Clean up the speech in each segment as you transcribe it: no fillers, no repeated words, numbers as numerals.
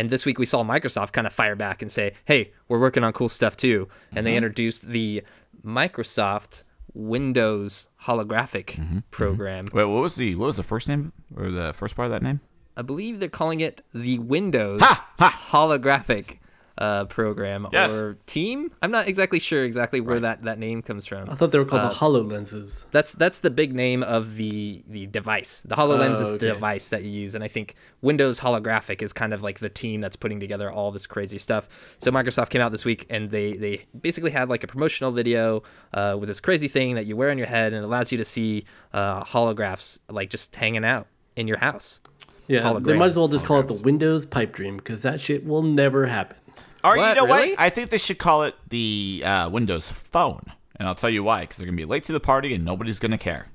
And this week we saw Microsoft kind of fire back and say, hey, we're working on cool stuff too. And they introduced the Microsoft Windows holographic program. Wait, what was the first name or the first part of that name? I believe they're calling it the Windows holographic program or team. I'm not exactly sure where that name comes from. I thought they were called the HoloLenses. That's the big name of the device. The HoloLens is the device that you use, and I think Windows holographic is kind of like the team that's putting together all this crazy stuff. So Microsoft came out this week, and they basically had like a promotional video with this crazy thing that you wear on your head, and it allows you to see holographs like just hanging out in your house. Yeah, they might as well just call it the Windows pipe dream, because that shit will never happen. Or you know what? I think they should call it the Windows Phone. And I'll tell you why. Because they're going to be late to the party and nobody's going to care.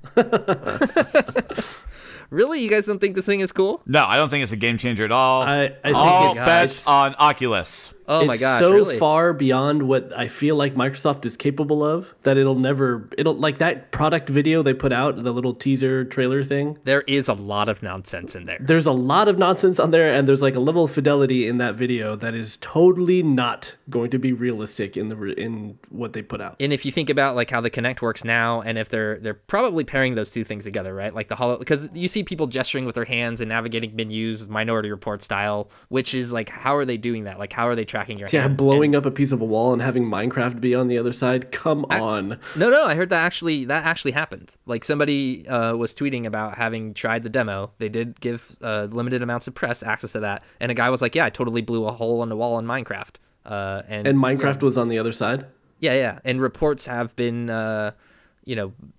Really? You guys don't think this thing is cool? No, I don't think it's a game changer at all. I think all bets on Oculus. Oh my gosh, it's so really? far beyond what I feel like Microsoft is capable of that it'll like that product video they put out, the little teaser trailer thing. There is a lot of nonsense in there. There's a lot of nonsense on there, and there's like a level of fidelity in that video that is totally not going to be realistic in what they put out. And if you think about like how the Kinect works now, and if they're probably pairing those two things together, right? Like because you see people gesturing with their hands and navigating menus, Minority Report style, which is like, how are they doing that? Like, how are they tracking your hands? Yeah, blowing up a piece of a wall and having Minecraft be on the other side. Come on. No, I heard that actually happened. Like somebody was tweeting about having tried the demo. They did give limited amounts of press access to that, and a guy was like, "Yeah, I totally blew a hole in the wall in Minecraft." And Minecraft was on the other side. Yeah. And reports have been,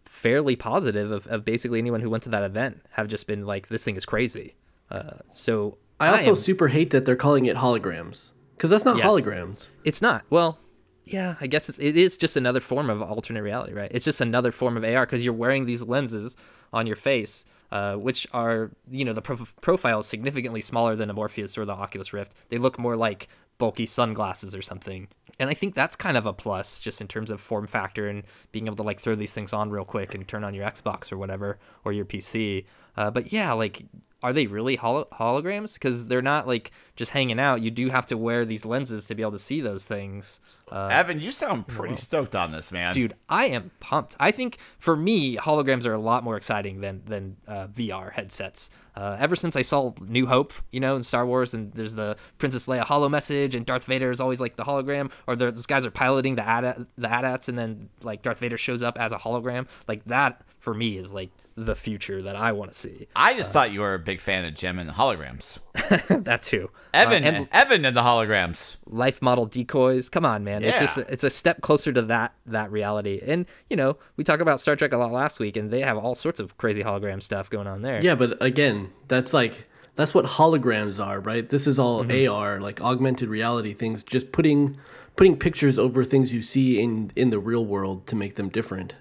fairly positive of basically anyone who went to that event have just been like, this thing is crazy. So I also super hate that they're calling it holograms, because that's not holograms. It's not. Well, yeah, I guess it is just another form of alternate reality, right? It's just another form of AR because you're wearing these lenses on your face, which are, the profile is significantly smaller than a Morpheus or the Oculus Rift. They look more like bulky sunglasses or something. And I think that's kind of a plus just in terms of form factor and being able to like throw these things on real quick and turn on your Xbox or whatever, or your PC. But yeah, like, are they really holograms? Because they're not like just hanging out. You do have to wear these lenses to be able to see those things. Evan, you sound pretty stoked on this, man. Dude, I am pumped. I think for me, holograms are a lot more exciting than VR headsets. Ever since I saw New Hope, in Star Wars, and there's the Princess Leia holo message, and Darth Vader is always like the hologram, or those guys are piloting the AT-ATs, and then like Darth Vader shows up as a hologram. Like that for me is like the future that I want to see. I just thought you were a big fan of Jim and the holograms. That too. Evan and the holograms. Life model decoys. Come on, man. Yeah. It's a step closer to that reality. And we talked about Star Trek a lot last week, and they have all sorts of crazy hologram stuff going on there. Yeah, but again, that's what holograms are, right? This is all AR, like augmented reality things, just putting pictures over things you see in the real world to make them different.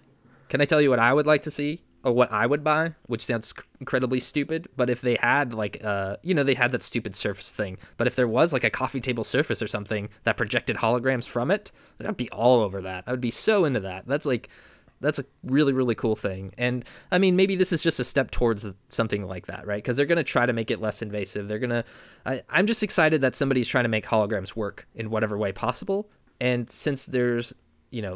Can I tell you what I would like to see? Or what I would buy, which sounds incredibly stupid, but if they had like, they had that stupid Surface thing, but if there was like a coffee table Surface or something that projected holograms from it, I'd be all over that. I would be so into that. That's a really, really cool thing. And I mean, maybe this is just a step towards something like that, right? Because they're going to try to make it less invasive. I'm just excited that somebody's trying to make holograms work in whatever way possible. And since there's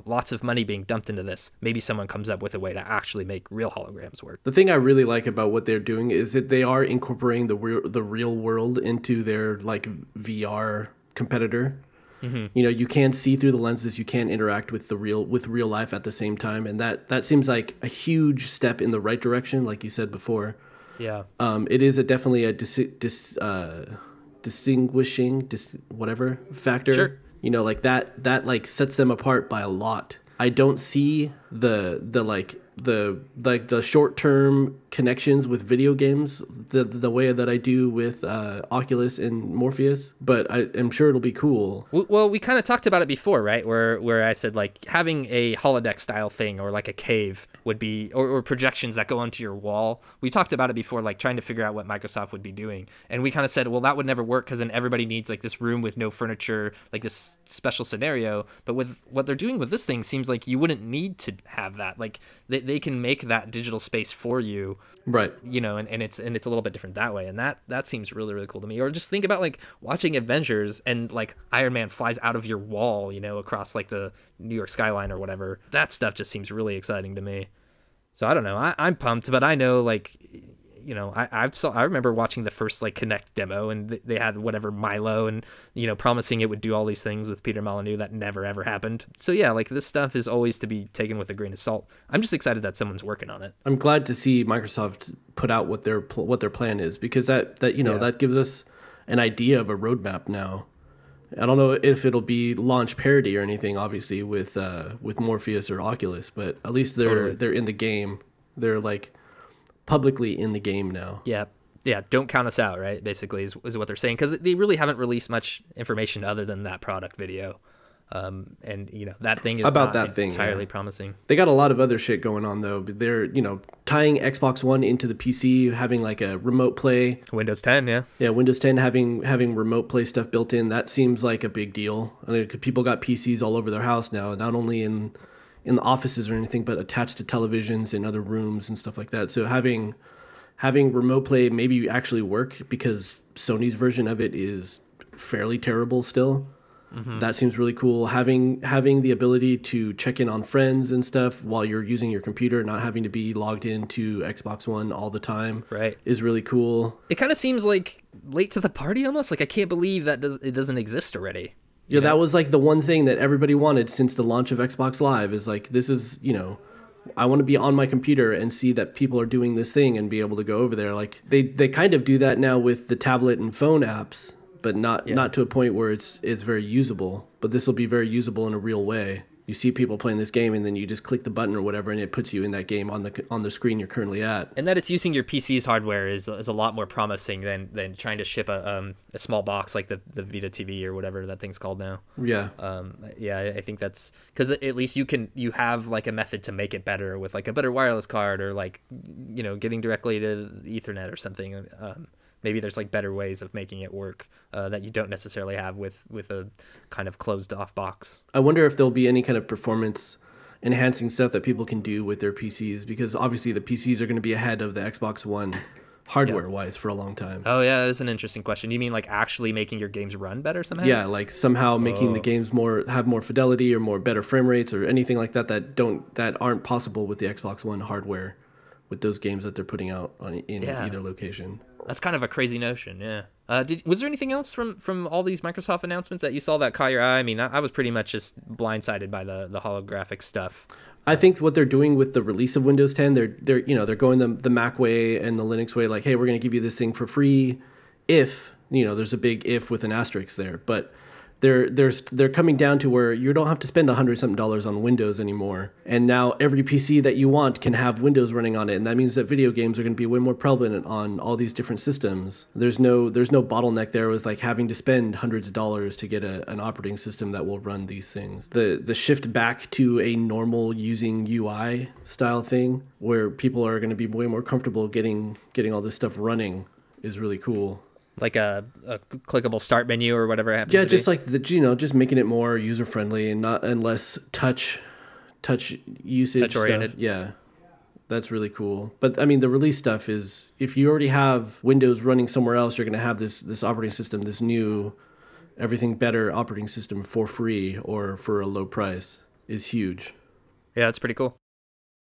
lots of money being dumped into this, maybe someone comes up with a way to actually make real holograms work. The thing I really like about what they're doing is that they are incorporating the real world into their like VR competitor. Mm-hmm. You can see through the lenses, you can interact with real life at the same time, and that seems like a huge step in the right direction, like you said before. Yeah. It is definitely a distinguishing whatever factor. Sure. Like that like sets them apart by a lot. I don't see the short-term connections with video games the way that I do with Oculus and Morpheus, but I'm sure it'll be cool. Well, we kind of talked about it before, right? Where I said like having a holodeck style thing or like a cave would be, or projections that go onto your wall. We talked about it before, like trying to figure out what Microsoft would be doing, and we kind of said, well, that would never work because then everybody needs like this room with no furniture, like this special scenario. But with what they're doing with this thing, seems like you wouldn't need to have that. Like they can make that digital space for you Right. And it's a little bit different that way, and that seems really, really cool to me. Or just think about like watching Avengers and like Iron Man flies out of your wall, across like the New York skyline or whatever. That stuff just seems really exciting to me. So I don't know, I'm pumped, but I know like, I remember watching the first like Kinect demo, and they had whatever Milo, and promising it would do all these things with Peter Molyneux that never ever happened. So yeah, like this stuff is always to be taken with a grain of salt. I'm just excited that someone's working on it. I'm glad to see Microsoft put out what their plan is, because that that gives us an idea of a roadmap now. I don't know if it'll be launch parity or anything, obviously with Morpheus or Oculus, but at least they're in the game. They're like publicly in the game now. Yeah, don't count us out, right? Basically is what they're saying, because they really haven't released much information other than that product video. And that thing is about not that thing entirely promising. They got a lot of other shit going on though. They're tying Xbox One into the PC, having like a remote play. Windows 10, yeah, Windows 10 having remote play stuff built in. That seems like a big deal. I mean, people got PCs all over their house now, not only in the offices or anything, but attached to televisions in other rooms and stuff like that. So having remote play maybe actually work, because Sony's version of it is fairly terrible still. Mm-hmm. That seems really cool. Having the ability to check in on friends and stuff while you're using your computer, not having to be logged into Xbox One all the time, right, is really cool. It kind of seems like late to the party almost. Like I can't believe that it doesn't exist already. Yeah, that was like the one thing that everybody wanted since the launch of Xbox Live, is like, this is, I want to be on my computer and see that people are doing this thing and be able to go over there. Like they kind of do that now with the tablet and phone apps, but not to a point where it's very usable. But this will be very usable in a real way. You see people playing this game, and then you just click the button or whatever, and it puts you in that game on the screen you're currently at. And that it's using your PC's hardware is a lot more promising than trying to ship a small box like the Vita TV or whatever that thing's called now. Yeah. I think that's because at least you have like a method to make it better with like a better wireless card, or like getting directly to Ethernet or something. Maybe there's like better ways of making it work that you don't necessarily have with a kind of closed off box. I wonder if there'll be any kind of performance enhancing stuff that people can do with their PCs, because obviously the PCs are going to be ahead of the Xbox One hardware wise for a long time. Oh yeah, that's an interesting question. You mean like actually making your games run better somehow? Yeah, like somehow making the games have more fidelity or better frame rates or anything like that aren't possible with the Xbox One hardware, with those games that they're putting out in either location. That's kind of a crazy notion, yeah. Was there anything else from all these Microsoft announcements that you saw that caught your eye? I mean, I was pretty much just blindsided by the holographic stuff. I think what they're doing with the release of Windows 10, they're going the Mac way and the Linux way. Like, hey, we're going to give you this thing for free if, there's a big if with an asterisk there. But they're coming down to where you don't have to spend $100-something on Windows anymore. And now every PC that you want can have Windows running on it. And that means that video games are going to be way more prevalent on all these different systems. There's no bottleneck there with like having to spend hundreds of dollars to get an operating system that will run these things. The shift back to a normal using UI style thing where people are going to be way more comfortable getting all this stuff running is really cool. Like a clickable start menu or whatever it happens to be. Like just making it more user friendly and less touch usage, touch oriented. Yeah, that's really cool. But I mean, the release stuff is, if you already have Windows running somewhere else, you're going to have this operating system, this new everything better operating system for free or for a low price is huge. Yeah, that's pretty cool.